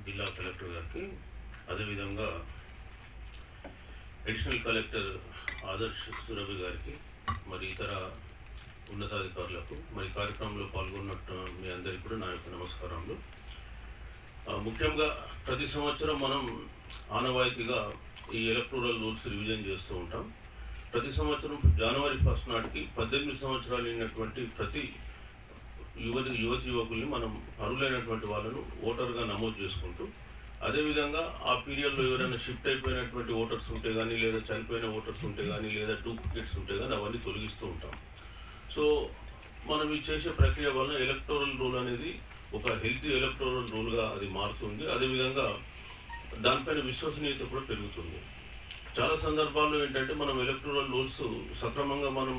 జిల్లా కలెక్టర్ గారికి, అదేవిధంగా అడిషనల్ కలెక్టర్ ఆదర్శ్ సురభి గారికి, మరి ఇతర ఉన్నతాధికారులకు, మరి కార్యక్రమంలో పాల్గొన్నట్టు మీ అందరికీ కూడా నా యొక్క నమస్కారములు. ముఖ్యంగా ప్రతి సంవత్సరం మనం ఆనవాయితీగా ఈ ఎలక్టోరల్ రూల్స్ రివిజన్ చేస్తూ ఉంటాం. ప్రతి సంవత్సరం జనవరి 1 నాటికి 18 సంవత్సరాలు అయినటువంటి ప్రతి యువకుల్ని మనం అర్హులైనటువంటి వాళ్ళను ఓటర్గా నమోదు చేసుకుంటూ, అదేవిధంగా ఆ పీరియడ్లో ఎవరైనా షిఫ్ట్ అయిపోయినటువంటి ఓటర్స్ ఉంటే కానీ, లేదా చనిపోయిన ఓటర్స్ ఉంటే కానీ, లేదా డూప్లికేట్స్ ఉంటే కానీ అవన్నీ తొలగిస్తూ ఉంటాం. సో మనం ఈ చేసే ప్రక్రియ వలన ఎలక్టోరల్ రూల్ అనేది ఒక హెల్తీ ఎలక్టోరల్ రూల్గా అది మారుతుంది. అదేవిధంగా దానిపైన విశ్వసనీయత కూడా పెరుగుతుంది. చాలా సందర్భాల్లో ఏంటంటే మనం ఎలక్టోరల్ రూల్స్ సక్రమంగా మనం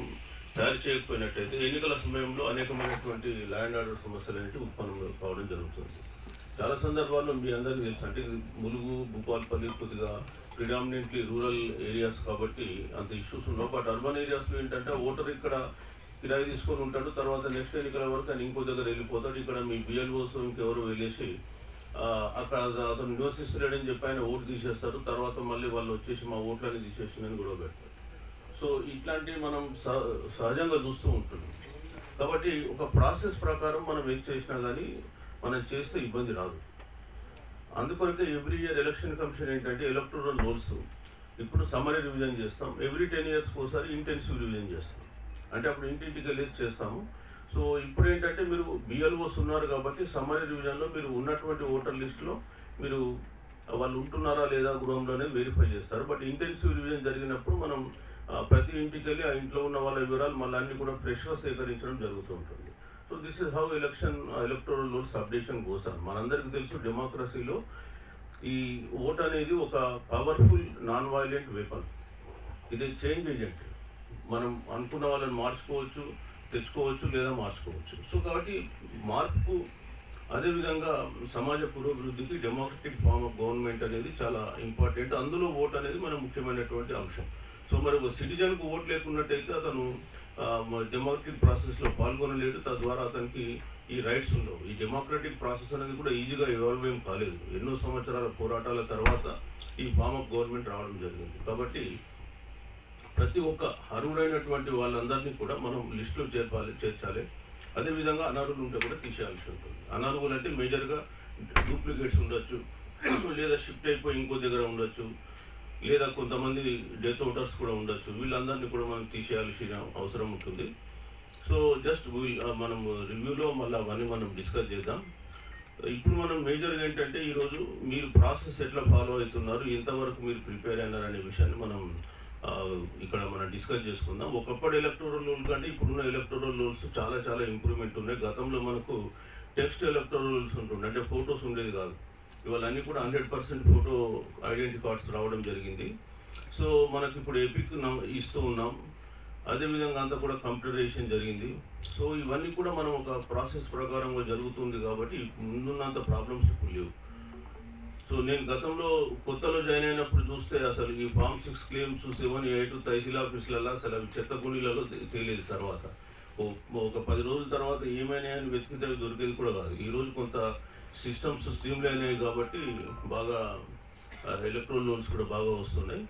తయారు చేయకపోయినట్టయితే ఎన్నికల సమయంలో అనేకమైనటువంటి ల్యాండ్ ఆర్డర్ సమస్యలు అనేవి ఉత్పన్నం కావడం జరుగుతుంది. చాలా సందర్భాల్లో మీ అందరికీ తెలుసు, అంటే ములుగు, భూపాలపల్లి కొద్దిగా ప్రిడామినెంట్లీ రూరల్ ఏరియాస్ కాబట్టి అంత ఇష్యూస్ ఉండవు. బట్ అర్బన్ ఏరియాస్లో ఏంటంటే ఓటర్ ఇక్కడ కిరాయి తీసుకొని ఉంటాడు, తర్వాత నెక్స్ట్ ఎన్నికల వరకు ఆయన ఇంకో దగ్గర వెళ్ళిపోతాడు. ఇక్కడ మీ బిఎల్ఓస్ ఇంకెవరు వెళ్ళేసి అక్కడ అతను నివసిస్తున్నాడని చెప్పి ఆయన ఓటు తీసేస్తారు. తర్వాత మళ్ళీ వాళ్ళు వచ్చేసి మా ఓట్లని తీసేసిందని గొడవ పెడతారు. సో ఇట్లాంటివి మనం సహజంగా చూస్తూ ఉంటున్నాం. కాబట్టి ఒక ప్రాసెస్ ప్రకారం మనం ఏం చేసినా కానీ మనం చేస్తే ఇబ్బంది రాదు. అందుకొరకే ఎవ్రీ ఇయర్ ఎలక్షన్ కమిషన్ ఏంటంటే ఎలక్టోరల్ రూల్స్ ఇప్పుడు సమ్మరీ రివిజన్ చేస్తాం. ఎవ్రీ 10 ఇయర్స్కి ఒకసారి ఇంటెన్సివ్ రివిజన్ చేస్తాం. అంటే అప్పుడు ఇంటింటికి వెళ్ళి చేస్తాము. సో ఇప్పుడు ఏంటంటే మీరు బిఎల్ఓస్ ఉన్నారు కాబట్టి సమ్మరీ రివిజన్లో మీరు ఉన్నటువంటి ఓటర్ లిస్టులో మీరు వాళ్ళు ఉంటున్నారా లేదా గృహంలోనే వెరిఫై చేస్తారు. బట్ ఇంటెన్సివ్ రివిజన్ జరిగినప్పుడు మనం ప్రతి ఇంటికి వెళ్ళి ఆ ఇంట్లో ఉన్న వాళ్ళ వివరాలు మళ్ళీ అన్ని కూడా ఫ్రెష్గా సేకరించడం జరుగుతూ ఉంటుంది. So this is how electoral rules updation goes on. మనందరికీ తెలుసు, డెమోక్రసీలో ఈ ఓట్ అనేది ఒక పవర్ఫుల్ నాన్ వైలెంట్ వెపన్. ఇది చేంజ్ ఏజెంట్. మనం అనుకున్న వాళ్ళని మార్చుకోవచ్చు, తెచ్చుకోవచ్చు, లేదా మార్చుకోవచ్చు. సో కాబట్టి మార్పుకు, అదేవిధంగా సమాజ పురోభివృద్ధికి డెమోక్రటిక్ ఫార్మ్ ఆఫ్ గవర్నమెంట్ అనేది చాలా ఇంపార్టెంట్. అందులో ఓట్ అనేది మన ముఖ్యమైనటువంటి అంశం. సో మరి ఒక సిటిజన్కు ఓట్ లేకున్నట్టయితే అతను డెమోక్రటిక్ ప్రాసెస్లో పాల్గొనలేడు. తద్వారా అతనికి ఈ రైట్స్ ఉండవు. ఈ డెమోక్రటిక్ ప్రాసెస్ అనేది కూడా ఈజీగా ఇవాల్వ్ ఏం కాలేదు. ఎన్నో సంవత్సరాల పోరాటాల తర్వాత ఈ ఫార్మ్ ఆఫ్ గవర్నమెంట్ రావడం జరిగింది. కాబట్టి ప్రతి ఒక్క అర్హులైనటువంటి వాళ్ళందరినీ కూడా మనం లిస్టులో చేర్చాలి. అదేవిధంగా అనర్హులు ఉంటే కూడా తీసేయాల్సి ఉంటుంది. అనర్హులు అంటే మేజర్గా డూప్లికేట్స్ ఉండొచ్చు, లేదా షిఫ్ట్ అయిపోయి ఇంకో దగ్గర ఉండొచ్చు, లేదా కొంతమంది డెత్ ఓటర్స్ కూడా ఉండొచ్చు. వీళ్ళందరినీ కూడా మనం తీసేయాల్సిన అవసరం ఉంటుంది. సో జస్ట్ మనం రివ్యూలో మళ్ళీ అవన్నీ మనం డిస్కస్ చేద్దాం. ఇప్పుడు మనం మేజర్గా ఏంటంటే ఈరోజు మీరు ప్రాసెస్ ఎట్లా ఫాలో అవుతున్నారు, ఎంతవరకు మీరు ప్రిపేర్ అయినారనే విషయాన్ని మనం ఇక్కడ మనం డిస్కస్ చేసుకుందాం. ఒకప్పుడు ఎలక్టోరల్ రూల్ కంటే ఇప్పుడున్న ఎలక్టోరల్ రూల్స్ చాలా చాలా ఇంప్రూవ్మెంట్ ఉన్నాయి. గతంలో మనకు టెక్స్ట్ ఎలక్టోరల్ రూల్స్ ఉంటుండే, అంటే ఫొటోస్ ఉండేది కాదు. ఇవాళ అన్నీ కూడా 100% ఫోటో ఐడెంటిటీ కార్డ్స్ రావడం జరిగింది. సో మనకి ఇప్పుడు ఎపిక్ ఇస్తూ ఉన్నాం. అదేవిధంగా అంతా కూడా కంప్యూటరైజేషన్ జరిగింది. సో ఇవన్నీ కూడా మనం ఒక ప్రాసెస్ ప్రకారంగా జరుగుతుంది కాబట్టి ముందున్నంత ప్రాబ్లమ్స్ ఇప్పుడు లేవు. సో నేను గతంలో కొత్తలో జాయిన్ అయినప్పుడు చూస్తే అసలు ఈ ఫామ్ 6 క్లెయిమ్స్ 7, 8 తహసీల్ ఆఫీసులలో అసలు అవి చెత్త గుండీలలో తేలేదు. తర్వాత ఒక 10 రోజుల తర్వాత ఏమైనా అని వెతికితే అవి దొరికేది కూడా కాదు. ఈరోజు కొంత సిస్టమ్స్ స్ట్రీమ్లైన్ అయ్యాయి కాబట్టి బాగా ఎలక్ట్రోల్ లోన్స్ కూడా బాగా వస్తున్నాయి.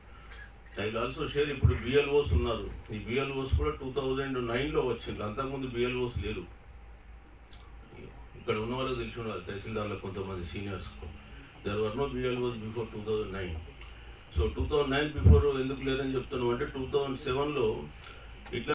ఐ ఆల్సో షేర్, ఇప్పుడు బిఎల్ఓస్ ఉన్నారు. ఈ బిఎల్ఓస్ కూడా 2009లో వచ్చింది. అంతకుముందు బిఎల్ఓస్ లేరు. ఇక్కడ ఉన్న వాళ్ళకి తెలిసి ఉన్నారు, తహసీల్దార్లకు కొంతమంది seniors. There were no BLOs before 2009. So 2009 before ఎందుకు లేదని చెప్తున్నాం అంటే 2007లో